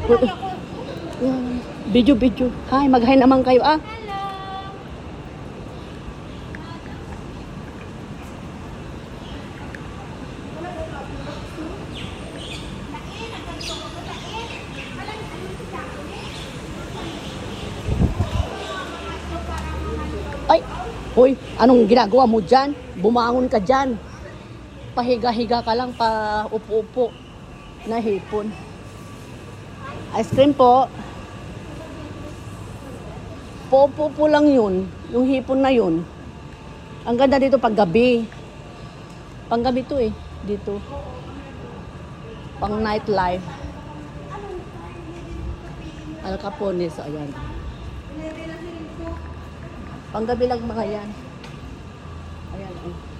Video, video. Hi, mag-hi naman kayo ah. Ay, hoy, anong ginagawa mo dyan? Bumangon ka dyan. Pahiga-higa ka lang, pa upo-upo. Nahipon. Ice cream po. Po-upo-upo lang yun. Yung hipon na yun. Ang ganda dito pag gabi. Pang gabi to eh. Dito. Pang nightlife. Al Capone, so ayan. Pang gabi lang mga yan. Ayan.